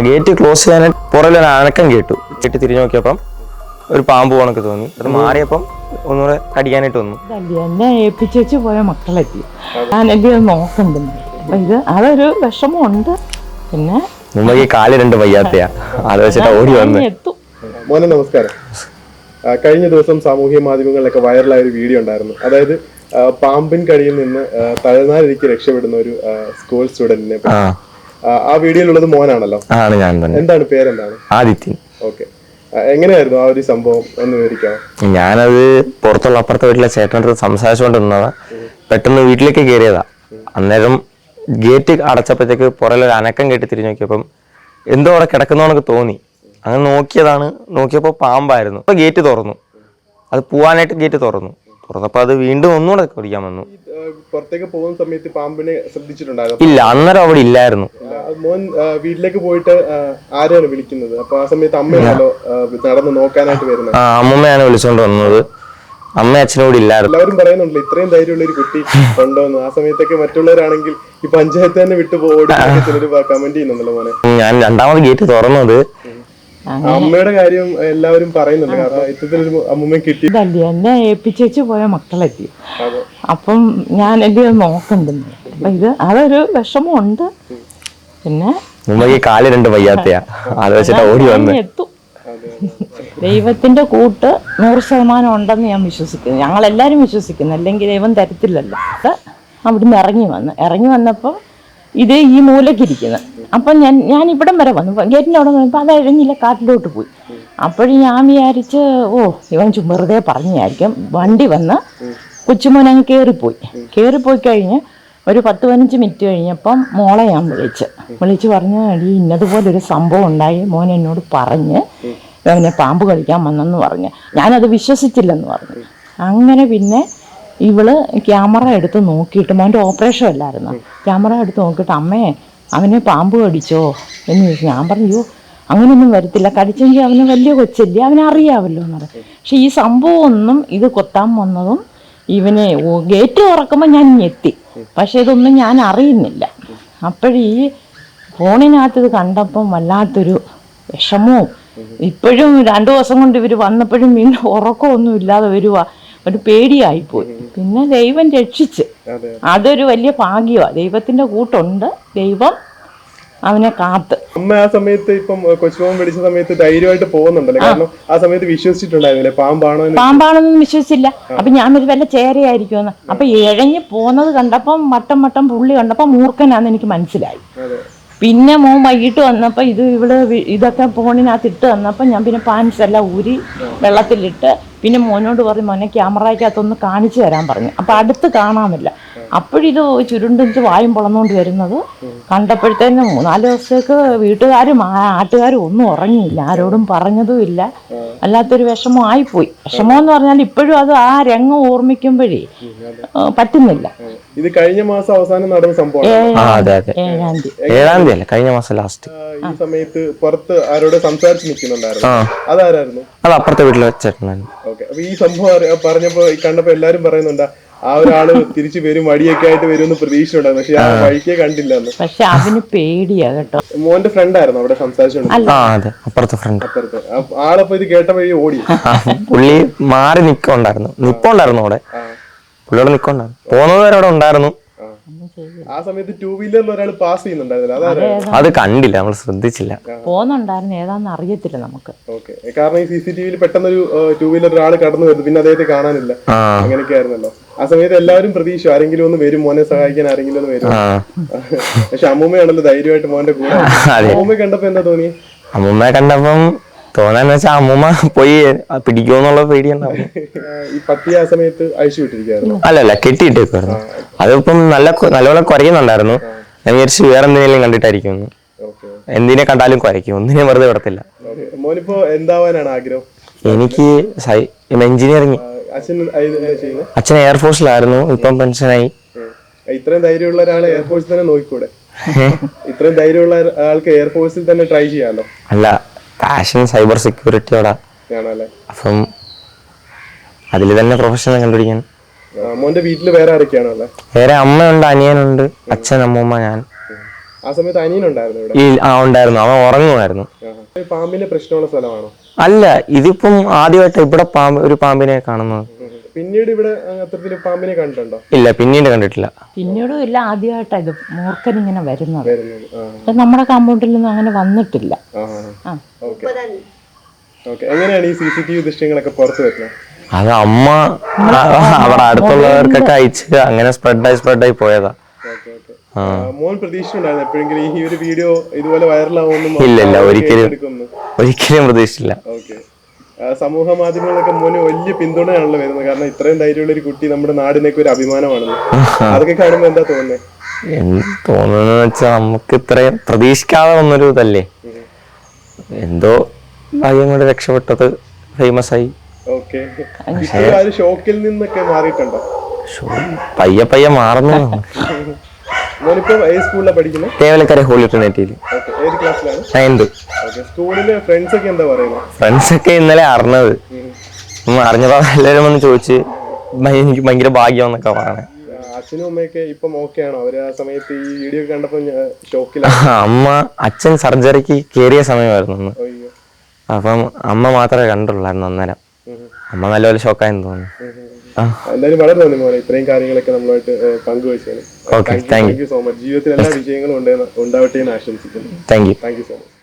Gate close ചെയ്യാനായിട്ട് പുറകിൽ അനക്കം കേട്ടു. തിരിഞ്ഞു നോക്കിയപ്പം ഒരു പാമ്പ് പോണൊക്കെ തോന്നി. അത് മാറിയപ്പം ഒന്നുകൂടെ കടിക്കാനായിട്ട് വന്നു. എന്നെ ഏൽപ്പിച്ചു പോയ മക്കളെത്തി ഞാൻ എന്റെ നോക്കണ്ടെന്ന്. അപ്പൊ ഇത് അതൊരു വിഷമമുണ്ട്. പിന്നെ മുമ്പ് കാല് രണ്ട് വയ്യാത്തയാ ആലോചിച്ചിട്ട് ഓടി വന്ന് എത്തും. മോനെ നമസ്കാരം. കഴിഞ്ഞ ദിവസം സാമൂഹ്യ മാധ്യമങ്ങളിലൊക്കെ വൈറലായ ഒരു വീഡിയോ ഉണ്ടായിരുന്നു. അതായത് പാമ്പിൻ കടിയിൽ നിന്ന് തലനാരിക്ക് രക്ഷപ്പെടുന്ന ഒരു സ്കൂൾ സ്റ്റുഡന്റിനെ. ആ വീഡിയോയിലുള്ളത് മോനാണല്ലോ? ആണ് ഞാൻ തന്നെ. എന്താണ് പേരെന്താണ്? ആദിത്യൻ. ഓക്കെ, എങ്ങനെയായിരുന്നു ആ ഒരു സംഭവം ഒന്ന് വിവരിക്കാം? ഞാനത് പുറത്തുള്ള അപ്പുറത്തെ വീട്ടിലെ ചേട്ടൻ്റെ സംസാരിച്ചുകൊണ്ട് നിന്നതാ. പെട്ടെന്ന് വീട്ടിലേക്ക് കയറിയതാ. അന്നേരം ഗേറ്റ് അടച്ചപ്പോഴത്തേക്ക് പുറകിലൊരു അനക്കം കേട്ട് തിരിഞ്ഞു നോക്കിയപ്പം എന്തോ അവിടെ കിടക്കുന്നവനൊക്കെ തോന്നി. അങ്ങനെ നോക്കിയതാണ്. നോക്കിയപ്പോൾ പാമ്പായിരുന്നു. അപ്പൊ ഗേറ്റ് തുറന്നു. അത് പോവാനായിട്ട് ഗേറ്റ് തുറന്നപ്പോൾ അത് വീണ്ടും ഒന്നുകൂടെ കടിക്കാൻ വന്നു. പുറത്തേക്ക് പോകുന്ന സമയത്ത് പാമ്പിനെ ശ്രദ്ധിച്ചിട്ടുണ്ടായിരുന്നു? ഇല്ല, അന്നേരം അവിടെ ഇല്ലായിരുന്നു. മോൻ വീട്ടിലേക്ക് പോയിട്ട് ആരെയാണ് വിളിക്കുന്നത്? അപ്പൊ ആ സമയത്ത് അമ്മയാണല്ലോ നടന്ന് നോക്കാനായിട്ട് വരുന്നത്? അമ്മമ്മയാണ് വിളിച്ചോണ്ട് വന്നത്. അമ്മ അച്ഛനോട് ഇല്ലായിരുന്നു. എല്ലാവരും പറയുന്നുണ്ടല്ലോ ഇത്രയും ധൈര്യമുള്ള ഒരു കുട്ടി ഉണ്ടോന്ന്. ആ സമയത്തൊക്കെ മറ്റുള്ളവരാണെങ്കിൽ ഈ പഞ്ചായത്ത് തന്നെ വിട്ടുപോയി ചിലര് കമന്റ് ചെയ്യുന്നുണ്ടല്ലോ മോനെ. ഞാൻ രണ്ടാമത് ഗേറ്റ് തുറന്നത്. അമ്മയുടെ കാര്യം എല്ലാവരും പറയുന്നുണ്ട്. കാരണം ഇത്തരത്തിലൊരു അമ്മൂമ്മ കിട്ടി. എന്നെ ഏൽപ്പിച്ചു പോയ മക്കളെത്തി. അപ്പം ഞാൻ എന്റെ നോക്കണ്ടെന്ന്. അപ്പൊ ഇത് അതൊരു വിഷമമുണ്ട്. പിന്നെ മുമ്പ് കാല് രണ്ട് വയ്യാത്തയാ ആലോചിച്ചിട്ട് ഓടി വന്ന് എത്തും. ദൈവത്തിന്റെ കൂട്ട് 100% ഉണ്ടെന്ന് ഞാൻ വിശ്വസിക്കുന്നു. ഞങ്ങളെല്ലാരും വിശ്വസിക്കുന്നു. അല്ലെങ്കിൽ ദൈവം തരത്തില്ലല്ലോ. അവിടുന്ന് ഇറങ്ങി വന്നപ്പോൾ ഇത് ഈ മൂലക്കിരിക്കുന്നത്. അപ്പം ഞാൻ ഇവിടം വരെ വന്നു. ഗേറ്റിൻ്റെ അവിടെ വന്നപ്പോൾ അത് ഇഴഞ്ഞില്ല, കാട്ടിലോട്ട് പോയി. അപ്പോഴും ഞാൻ വിചാരിച്ച് ഇവൻ വെറുതെ പറഞ്ഞായിരിക്കും. വണ്ടി വന്ന് കൊച്ചുമോൻ അങ്ങ് കയറിപ്പോയി കഴിഞ്ഞ് ഒരു 10-15 മിനിറ്റ് കഴിഞ്ഞപ്പം മോളെ ഞാൻ വിളിച്ച് പറഞ്ഞ് ഈ ഇന്നതുപോലൊരു സംഭവം ഉണ്ടായി, മോൻ എന്നോട് പറഞ്ഞ് അവനെ പാമ്പ് കളിക്കാൻ വന്നെന്ന് പറഞ്ഞ്. ഞാനത് വിശ്വസിച്ചില്ലെന്ന് പറഞ്ഞു. അങ്ങനെ പിന്നെ ഇവള് ക്യാമറ എടുത്ത് നോക്കിയിട്ട്, മോൻ്റെ ഓപ്പറേഷൻ അല്ലായിരുന്നു, ക്യാമറ എടുത്ത് നോക്കിയിട്ട് അമ്മേ അവനെ പാമ്പ് കടിച്ചോ എന്ന് ചോദിച്ചു. ഞാൻ പറഞ്ഞു അങ്ങനെയൊന്നും വരത്തില്ല, കടിച്ചെങ്കിൽ അവന് വലിയ കൊച്ചല്ലേ, അവനറിയാമല്ലോ എന്ന് പറഞ്ഞു. പക്ഷെ ഈ സംഭവം ഒന്നും ഇത് കൊത്താൻ വന്നതും ഇവനെ ഗേറ്റ് തുറക്കുമ്പോൾ ഞാൻ ഞെത്തി. പക്ഷെ ഇതൊന്നും ഞാൻ അറിയുന്നില്ല. അപ്പോഴീ ഫോണിനകത്ത് ഇത് കണ്ടപ്പം വല്ലാത്തൊരു വിഷമവും. ഇപ്പോഴും 2 ദിവസം കൊണ്ട് ഇവർ വന്നപ്പോഴും പിന്നെ ഉറക്കമൊന്നും ഇല്ലാതെ വരുക. ഒരു പേടിയായിപ്പോയി. പിന്നെ ദൈവം രക്ഷിച്ച്. അതൊരു വലിയ ഭാഗ്യമാണ്. ദൈവത്തിന്റെ കൂട്ടുണ്ട്. ദൈവം അവനെ കാത്ത്. അമ്മ ആ സമയത്ത് ഇപ്പം കൊച്ചുമോൻ പിടിച്ച സമയത്ത് ധൈര്യമായിട്ട് പോകുന്നുണ്ടല്ലോ. കാരണം ആ സമയത്ത് വിശ്വസിച്ചിട്ടുണ്ടായിരുന്നില്ലേ പാമ്പാണെന്ന് വിശ്വസിച്ചില്ല. അപ്പൊ ഞാൻ ഒരു വല്ല ചേരയായിരിക്കുമെന്ന്. അപ്പൊ ഇഴഞ്ഞ് പോകുന്നത് കണ്ടപ്പം വട്ടം പുള്ളി കണ്ടപ്പം മൂർഖനാന്ന് എനിക്ക് മനസ്സിലായി. പിന്നെ മോൻ വൈകിട്ട് വന്നപ്പോൾ ഇതൊക്കെ ഫോണിനകത്ത് ഇട്ട് വന്നപ്പോൾ ഞാൻ പിന്നെ പാൻസ് എല്ലാം ഊരി വെള്ളത്തിലിട്ട് പിന്നെ മോനോട് പറഞ്ഞു മോനെ ക്യാമറയ്ക്കകത്തൊന്ന് കാണിച്ചു തരാൻ പറഞ്ഞു. അപ്പം അടുത്ത് കാണാമില്ല. അപ്പോഴിത് ചുരുണ്ടിച്ച് വായും പൊളന്നുകൊണ്ട് വരുന്നത് കണ്ടപ്പോഴത്തേനും 3-4 ദിവസത്തേക്ക് വീട്ടുകാരും നാട്ടുകാരും ഒന്നും ഉറങ്ങിയില്ല. ആരോടും പറഞ്ഞതും ഇല്ല. അല്ലാത്തൊരു വിഷമം ആയിപ്പോയി. വിഷമമെന്ന് പറഞ്ഞാൽ ഇപ്പോഴും അത് ആ രംഗം ഓർമ്മിക്കുമ്പോഴേ പറ്റുന്നില്ല. ഇത് കഴിഞ്ഞ മാസം അവസാനം നടന്ന സംഭവം. 7-ാം തീയതി കഴിഞ്ഞ മാസം ലാസ്റ്റ്. ഈ സമയത്ത് പുറത്ത് ആരോട് സംസാരിച്ച് നിൽക്കുന്നുണ്ടായിരുന്നു. അതാരായിരുന്നു? അത് അപ്പുറത്തെ വീട്ടിൽ വെച്ചിട്ടുണ്ടായിരുന്നു. ഓക്കെ, അപ്പൊ ഈ സംഭവം പറഞ്ഞപ്പോ കണ്ടപ്പോ എല്ലാരും പറയുന്നുണ്ടാ ആ ഒരാള് തിരിച്ചു വരും, വടിയൊക്കെ ആയിട്ട് വരുമെന്ന് പ്രതീക്ഷ ഉണ്ടായിരുന്നു. പക്ഷെ ആ വഴിക്കേ കണ്ടില്ലെന്ന്. പക്ഷെ അവന് പേടിയാ കേട്ടോ. മോന്റെ ഫ്രണ്ട് ആയിരുന്നു അവിടെ സംസാരിച്ചോണ്ട്? അപ്പുറത്തെ ആളപ്പോ ഇത് കേട്ട വഴി ഓടി. പുള്ളി മാറി നിപ്പുണ്ടായിരുന്നു അവിടെ. പുള്ളിയോട് നിക്കുണ്ടായിരുന്നു. പോകുന്നത് വരെ അവിടെ ഉണ്ടായിരുന്നു. ആ സമയത്ത് 2 വീലറിൽ ഒരാൾ പാസ് ചെയ്യുന്നുണ്ടായിരുന്നില്ല. അത് കണ്ടില്ല, നമ്മൾ ശ്രദ്ധിച്ചില്ല. പോകുന്നുണ്ടായിരുന്നു, ഏതാന്ന് അറിയത്തില്ല നമുക്ക്. ഓക്കെ, കാരണം ഈ CCTV പെട്ടെന്നൊരു 2 വീലർ ഒരാൾ കടന്നു വരുന്നു, പിന്നെ അദ്ദേഹത്തെ കാണാനില്ല. അങ്ങനെയൊക്കെ ആയിരുന്നല്ലോ. ആ സമയത്ത് എല്ലാവരും പ്രതീക്ഷ ആരെങ്കിലും ഒന്ന് വരും, മോനെ സഹായിക്കാൻ ആരെങ്കിലും ഒന്ന് വരും. പക്ഷെ അമ്മൂമ്മയാണല്ലോ ധൈര്യമായിട്ട് മോന്റെ കൂടെ. അമ്മൂമ്മ കണ്ടപ്പോ എന്താ തോന്നി? അമ്മൂമ്മയെ കണ്ടപ്പം തോന്നാന്ന് വെച്ചാൽ അമ്മൂമ്മ പോയി പിടിക്കുമെന്നുള്ള പേടിയുണ്ടാവും. ഈ പട്ടി ആ സമയത്ത് അഴിച്ചു വിട്ടിരിക്കുന്നു? അല്ലല്ല, കെട്ടിയിട്ടേക്കുവായിരുന്നു. അതിപ്പം നല്ലപോലെ കുരയ്ക്കുന്നുണ്ടായിരുന്നു. ഞാൻ വിചാരിച്ചു വേറെ എന്തെങ്കിലും കണ്ടിട്ടായിരിക്കും. എന്തിനെ കണ്ടാലും കുരയ്ക്കും, ഒന്നിനെ വെറുതെ വിടത്തില്ല. മോനിപ്പോ എന്താവാനാണ് ആഗ്രഹം? എനിക്ക് എഞ്ചിനീയറിംഗ്. അച്ഛൻ എയർഫോഴ്സിലായിരുന്നു, ഇപ്പം പെൻഷനായി. ഇത്രയും ധൈര്യമുള്ള ഒരാളെ എയർഫോഴ്സിൽ തന്നെ നോക്കിക്കൂടെ? ഇത്രയും ധൈര്യമുള്ള ആൾക്ക് എയർഫോഴ്സിൽ തന്നെ ട്രൈ ചെയ്യാമല്ലോ. അല്ല, പാഷൻ സൈബർ സെക്യൂരിറ്റിയോടാ. അപ്പം അതിൽ തന്നെ പ്രൊഫഷൻ കണ്ടുപിടിക്കാൻ. മോന്റെ വീട്ടില് വേറെ ആരൊക്കെയാണോ? വേറെ അമ്മയുണ്ട്, അനിയനുണ്ട്, അച്ഛൻ, അമ്മൂമ്മ, ഞാൻ. ആ സമയത്ത് അനിയനുണ്ടായിരുന്നു ഇവിടെ? ഉണ്ടായിരുന്നു, അവൻ ഉറങ്ങുമായിരുന്നു. പാമ്പിന്റെ പ്രശ്നമുള്ള സ്ഥലമാണോ? അല്ല, ഇതിപ്പം ആദ്യമായിട്ട് ഇവിടെ ഒരു പാമ്പിനെ കാണുന്നത്. പിന്നീട് ഇവിടെ അത്തരത്തിൽ പാമ്പിനെ കണ്ടിട്ടുണ്ടോ? ഇല്ല, പിന്നീട് കണ്ടിട്ടില്ല. പിന്നീടും ഇല്ല, ആദ്യമായിട്ടാണ് ഇത് മൂർഖൻ ഇങ്ങനെ വരുന്നത്. അത് നമ്മുടെ കോമ്പൗണ്ടിലൊന്നും അങ്ങനെ വന്നിട്ടില്ല. എങ്ങനെയാണ് ഈ CCTV ദൃശ്യങ്ങളൊക്കെ പുറത്തു വരുന്നത്? അത് അമ്മ അവിടെ അടുത്തുള്ളവർക്കൊക്കെ അയച്ച് അങ്ങനെ സ്പ്രെഡായി പോയതാ. മോൻ പ്രതീക്ഷിച്ചിട്ടുണ്ടായിരുന്നു എപ്പോഴെങ്കിലും ഈ ഒരു വീഡിയോ ഇതുപോലെ വൈറലാവുമെന്നും? ഇല്ല, ഒരിക്കലും പ്രതീക്ഷിച്ചില്ല. സമൂഹ മാധ്യമങ്ങളൊക്കെ മോന് വലിയ പിന്തുണയാണല്ലോ വരുന്നത്. കാരണം ഇത്രയും ധൈര്യമുള്ള ഒരു കുട്ടി നമ്മുടെ നാടിനൊക്കെ ഒരു അഭിമാനമാണല്ലോ. അതൊക്കെ കാണുമ്പോ എന്താ തോന്നുന്നത്? എന്ത് തോന്നുന്നു വെച്ചാൽ നമുക്ക് ഇത്രയും പ്രതീക്ഷിക്കാതെ വന്നൊരു ഇതല്ലേ. എന്തോ ഭാഗ്യം കൊണ്ട് രക്ഷപ്പെട്ടത്, ഫേമസ് ആയി. ഷോക്കിൽ നിന്നൊക്കെ മാറിയിട്ടുണ്ടോ? പയ്യെ മാറുന്നു. തേവലക്കര ഹോളി ട്രിനിറ്റിയിൽ. ഫ്രണ്ട്സൊക്കെ ഇന്നലെ അറിഞ്ഞത്. അറിഞ്ഞപ്പോ എല്ലാവരും വന്ന് ചോദിച്ച് എനിക്ക് ഭയങ്കര ഭാഗ്യം എന്നൊക്കെ പറയണേ. അച്ഛനും അമ്മയൊക്കെ ഇപ്പം ഓക്കെയാണോ? അവര് ആ സമയത്ത് ഈ വീഡിയോ കണ്ടപ്പോ അച്ഛൻ സർജറിക്ക് കേറിയ സമയമായിരുന്നു. അപ്പം അമ്മ മാത്രമേ കണ്ടുള്ളായിരുന്നു അന്നേരം. അമ്മ നല്ലപോലെ ഷോക്കായെന്ന് തോന്നുന്നു. എന്തായാലും വളരെ നന്ദി മോനെ, ഇത്രയും കാര്യങ്ങളൊക്കെ നമ്മളുമായിട്ട് പങ്കുവെച്ചത്. Thank you so much. ജീവിതത്തിൽ എല്ലാ വിജയങ്ങളും ഉണ്ടാവട്ടെ എന്ന് ആശംസിക്കുന്നു. Thank you so much.